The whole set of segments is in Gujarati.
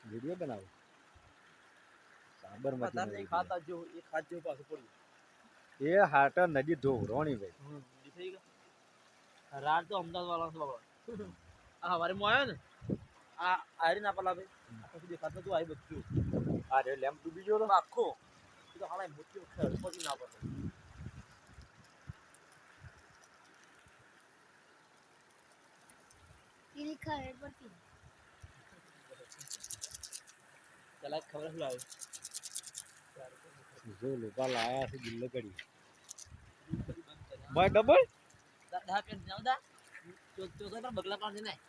વિડીયો બનાવો સાબરમતી નહીં ખાતા જો એ ખાજો પાછું પડ્યું એ હાટ નદી ધોવરોણી ભાઈ થઈ ગયા રાત તો અમદાવાદ વાળા છે બાબા આ હવારે મો આવ્યો ને આ આરી ના પલા ભાઈ પછી દેખાતું તું આવી બધું આ રે લેમ્પ ડૂબી ગયો તો આખો એ તો હાલા મોટી પછી ના પડે ઈલી ખબર પડતી ચલા ખબર શું લાવે જો લોકા લાયા છે દિલ્હી કરી ભાઈ ડબલ દા પેન જાવ દા તો તો બગલા કાઢ ને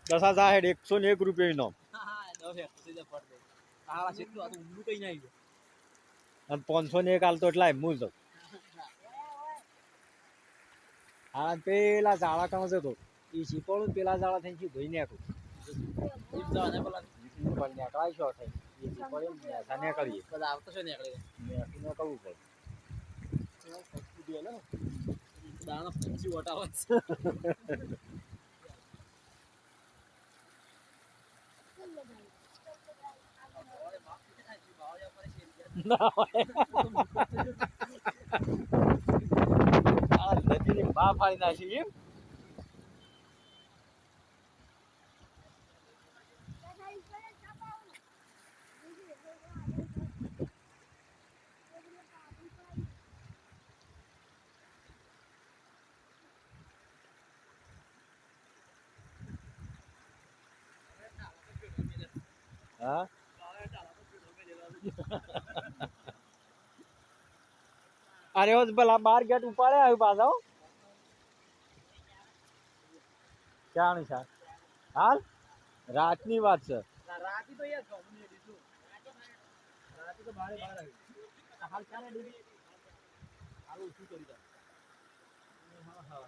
10,000 101 રૂપિયા નો હા દો હે સીધા પડ દે આલા છે તો આ ઊંડું કઈ ના આવી અને 501 હાલ તો એટલા હું જ હા પેલા ઝાડા કામ છે તો એ શીપોળું પેલા ઝાડા થઈને ધોઈ નાખું ઈમ જાને પેલા પણ નીકળાય છો થઈ એ શીપોળે સાને કરીએ બધા આવતો છે ને એકડે મેકીને કહું ભાઈ દાણા પછી વટાવા નદીની બા ફાડી નાખી એમ હા અરે પેલા 12 ગેટ ઉપાડે આવ્યું પાછા ક્યાંની છે હાલ રાતની વાત છે રાતી તો યાર ગમે દીધું રાતી તો બારે બાર આવી હાલ ચાલે દીધી હાલ શું કરી દા હા હા